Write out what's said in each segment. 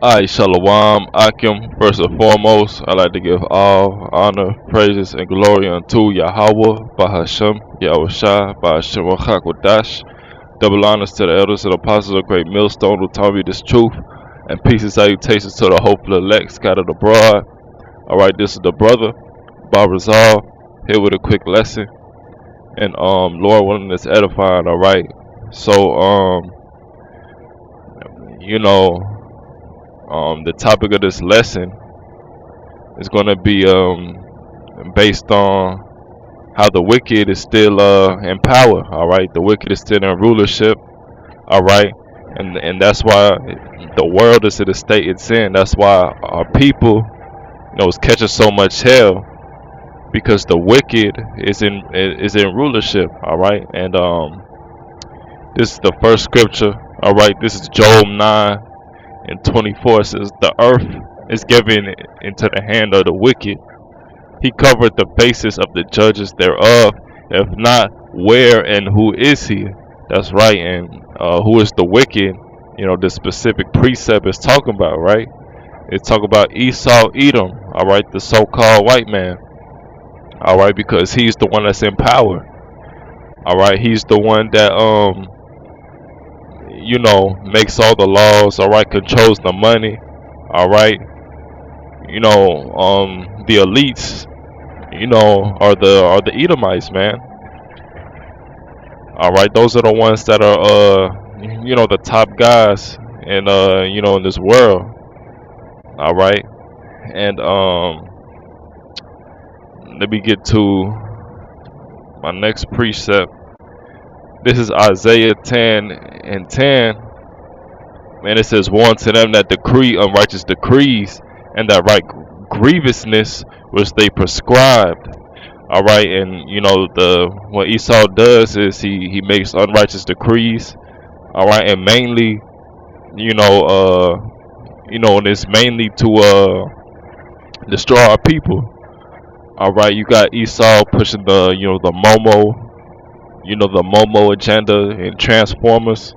Alright, Shalom, Akim. First and foremost, I'd like to give all honor, praises, and glory unto Yahweh, Bahashem, Yahushua, Bahashem, Wachakodash. Double honors to the elders and apostles of Great Millstone who taught me this truth, and peace and salutations to the hopeful elect scattered abroad. Alright, this is the brother, Bob Resolve, here with a quick lesson. And Lord willing, this edifying, alright. So, you know, the topic of this lesson is going to be based on how the wicked is still in power. All right, the wicked is still in rulership. All right, and that's why the world is in the state it's in. That's why our people, is catching so much hell because the wicked is in rulership. All right, and this is the first scripture. All right, this is Job 9:24. It says, "The earth is given into the hand of the wicked. He covered the faces of the judges thereof. If not, where and who is he?" That's right. And who is the wicked? The specific precept is talking about, right? It's talking about Esau, Edom, all right, the so-called white man, all right, because he's the one that's in power, all right. He's the one that makes all the laws, all right, controls the money, all right. The elites, are the Edomites, man. All right, those are the ones that are the top guys in this world. All right, and let me get to my next precept. This is Isaiah 10:10, and it says, "Warn to them that decree unrighteous decrees, and that right grievousness which they prescribed." All right, and the what Esau does is he makes unrighteous decrees. All right, and mainly, and it's mainly to destroy our people. All right, you got Esau pushing the Momo agenda and Transformers.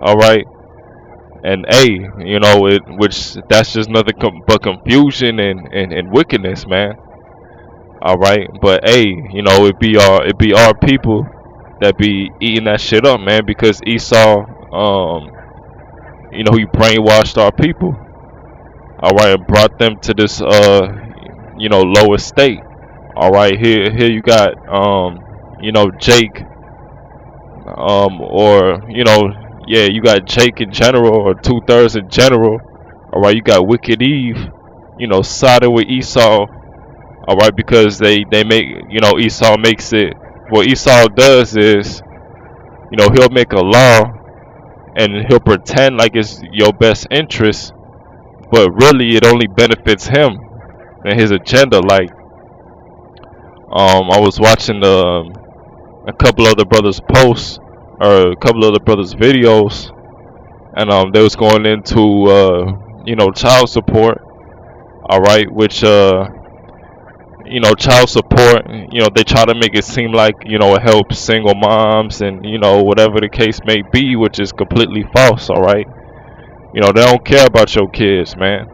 All right, and which that's just nothing but confusion and wickedness, man. All right, but it be our people that be eating that shit up, man, because Esau, he brainwashed our people. All right, and brought them to this lower state. All right, here you got Jake, or yeah, you got Jake in general, or two-thirds in general. All right, you got Wicked Eve, siding with Esau. All right, because they make Esau makes it. What Esau does is he'll make a law and he'll pretend like it's your best interest, but really it only benefits him and his agenda. Like I was watching a couple other brothers posts, or a couple other brothers videos, and they was going into child support. All right, which child support, they try to make it seem like, it helps single moms and, whatever the case may be, which is completely false, all right? They don't care about your kids, man.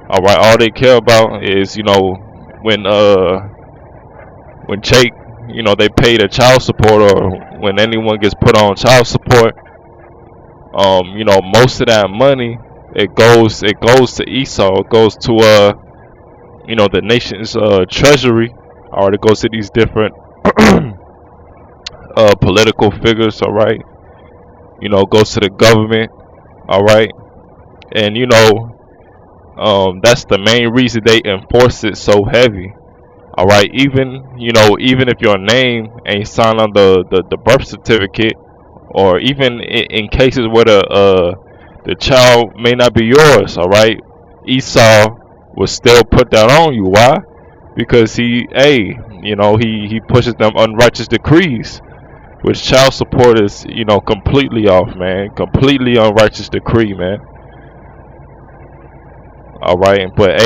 All right, all they care about is, when when Jake, they pay the child support, or when anyone gets put on child support, most of that money, it goes to Esau. It goes to the nation's treasury, or it goes to these different political figures. All right, goes to the government. All right, and that's the main reason they enforce it so heavy. All right, even if your name ain't signed on the birth certificate, or even in cases where the child may not be yours. All right, Esau will still put that on you. Why? Because he pushes them unrighteous decrees, which child support is completely off, man. Completely unrighteous decree, man. All right, but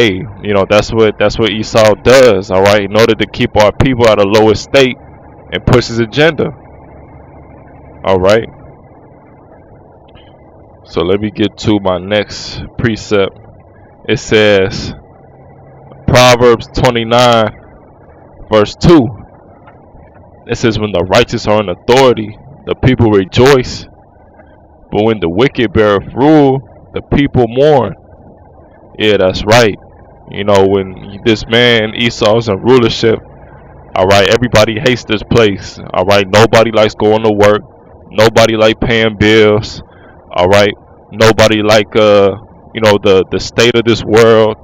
that's what Esau does. All right, in order to keep our people at a lower state and push his agenda. All right. So let me get to my next precept. It says, Proverbs 29, verse 2. It says, when the righteous are in authority, the people rejoice. But when the wicked beareth rule, the people mourn. Yeah, that's right. You know, when this man Esau's in rulership, all right, everybody hates this place. All right, nobody likes going to work. Nobody like paying bills. All right, nobody like the state of this world.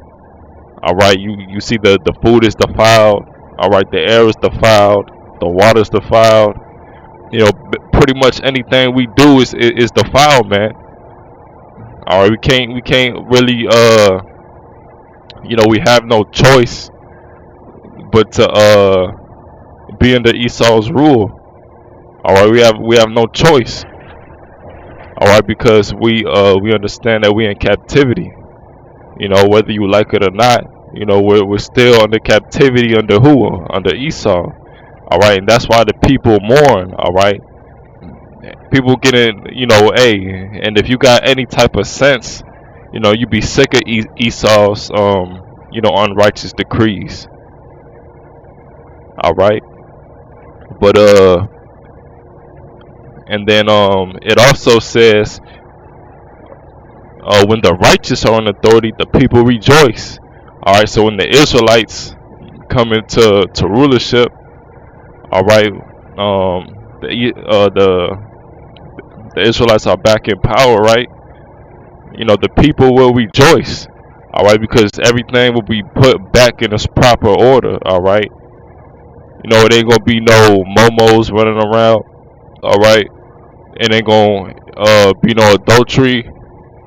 All right, you see the food is defiled. All right, the air is defiled. The water is defiled. You know, pretty much anything we do is defiled, man. All right, we can't really we have no choice but to be under Esau's rule. All right, we have no choice. All right, because we understand that we're in captivity. You know, whether you like it or not, you know, we're still under captivity under who? Under Esau. All right, and that's why the people mourn. All right, people getting, and if you got any type of sense, you be sick of Esau's unrighteous decrees. All right, but and then it also says, when the righteous are in authority, the people rejoice. All right, so when the Israelites come into rulership, all right, the Israelites are back in power, right? You know, the people will rejoice, all right, because everything will be put back in its proper order, all right. You know, it ain't gonna be no momos running around, all right. It ain't gonna be no adultery,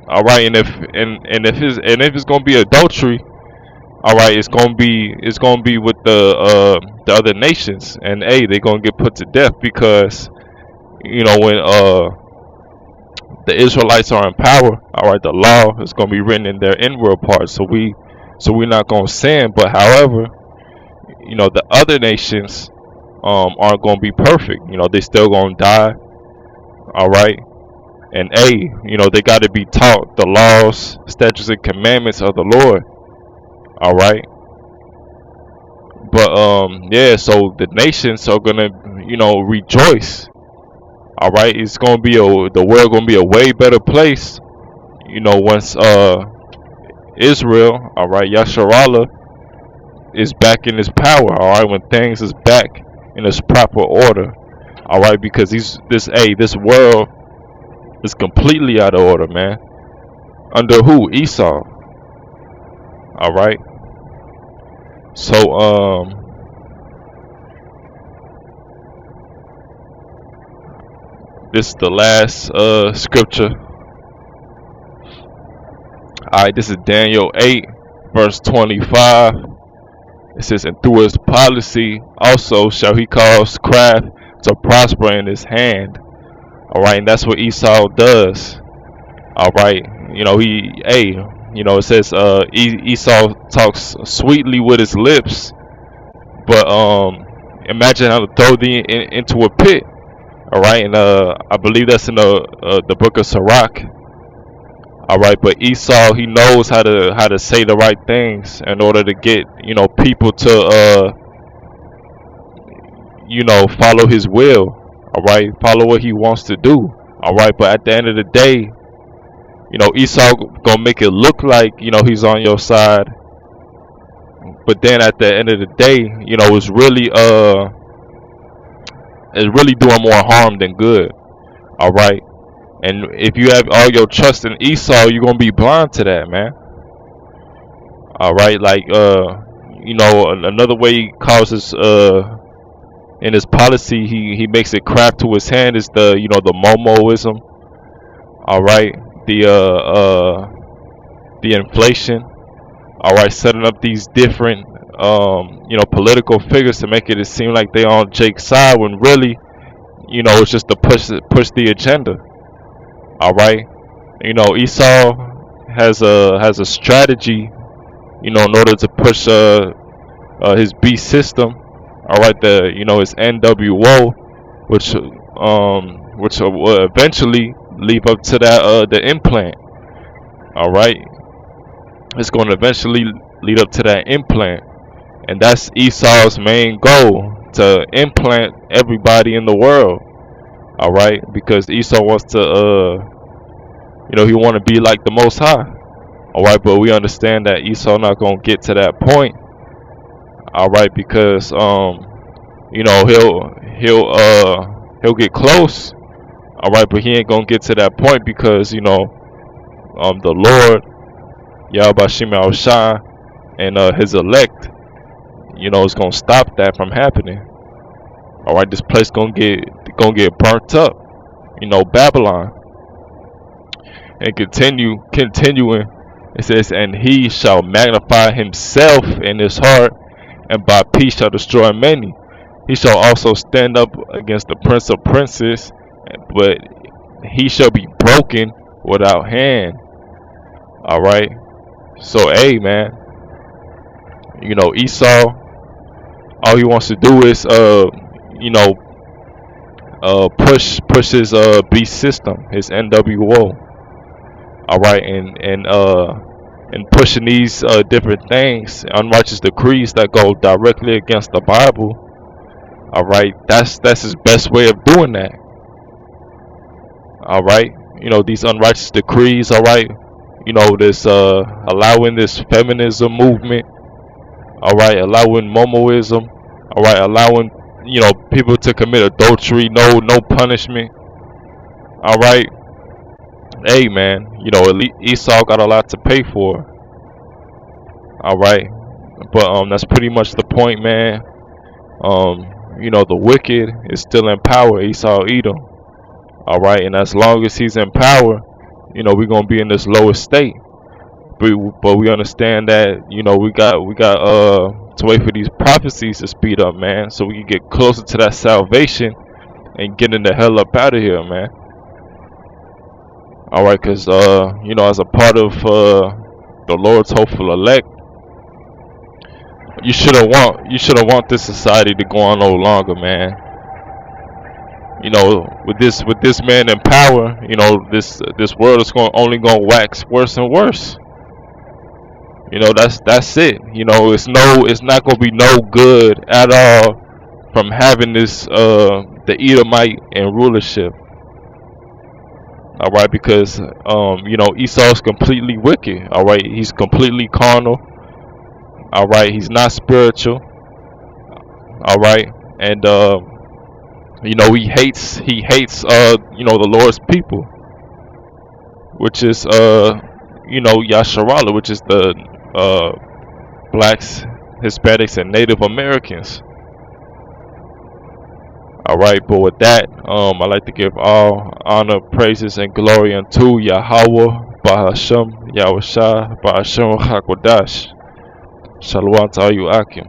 all right. And if it's gonna be adultery, all right, it's gonna be with the other nations, and hey, they're gonna get put to death because when the Israelites are in power, all right, the law is gonna be written in their inward parts, so we're not gonna sin. But however, the other nations aren't gonna be perfect. You know, they still gonna die, all right. And hey, they got to be taught the laws, statutes, and commandments of the Lord, all right. But yeah, so the nations are gonna rejoice, all right. It's gonna be the world gonna be a way better place, once Israel, all right, Yasharallah is back in his power, all right, when things is back in its proper order, all right, because this world is completely out of order, man. Under who? Esau, all right. So this is the last scripture. All right, this is Daniel 8, verse 25. It says, and through his policy also shall he cause craft to prosper in his hand. All right, and that's what Esau does. All right, it says Esau talks sweetly with his lips, but imagine how to throw thee into a pit. All right, and I believe that's in the book of Sirach. All right, but Esau, he knows how to say the right things in order to get people to follow his will. All right, follow what he wants to do. All right, but at the end of the day, Esau gonna make it look like he's on your side, but then at the end of the day, it's really doing more harm than good. All right, and if you have all your trust in Esau, you're gonna be blind to that, man. All right, like another way he causes in his policy, he makes it craft to his hand is the Momoism. All right, the inflation. All right, setting up these different political figures to make it seem like they on Jake's side when really it's just to push the agenda. All right, Esau has a strategy in order to push his beast system. All right, his NWO, which will eventually lead up to that the implant. All right, it's going to eventually lead up to that implant, and that's Esau's main goal, to implant everybody in the world. All right, because Esau wants to he want to be like the Most High. All right, but we understand that Esau not gonna get to that point. All right, because he'll get close. All right, but he ain't gonna get to that point because the Lord Yahweh Shema Shai and his elect, is gonna stop that from happening. All right, this place gonna get burnt up. Babylon, and continuing. It says, and he shall magnify himself in his heart, and by peace shall destroy many. He shall also stand up against the prince of princes, but he shall be broken without hand. All right. So, hey, man, Esau, all he wants to do is, push his beast system, his NWO. All right, and pushing these different things, unrighteous decrees that go directly against the Bible. All right, that's his best way of doing that. All right, these unrighteous decrees. All right, this allowing this feminism movement. All right, allowing Momoism. All right, allowing people to commit adultery, no punishment. All right. Hey, man, Esau got a lot to pay for. All right, but that's pretty much the point, man. The wicked is still in power, Esau Edom. All right, and as long as he's in power, we're gonna be in this lowest state. But we understand that we got to wait for these prophecies to speed up, man, so we can get closer to that salvation and getting the hell up out of here, man. All right, because as a part of the Lord's hopeful elect, you shouldn't want this society to go on no longer, man. With this man in power, this world is only going to wax worse and worse. That's it. It's not going to be no good at all from having this the Edomite in rulership. All right, because Esau's completely wicked. All right, he's completely carnal. All right, he's not spiritual. All right, and he hates the Lord's people, which is Yasharala, which is the blacks, Hispanics, and Native Americans. All right, but with that, I'd like to give all honor, praises, and glory unto Yahweh, Bahashem, Yahushua, Bahashem, Hakodash. Shalom to all you Akim.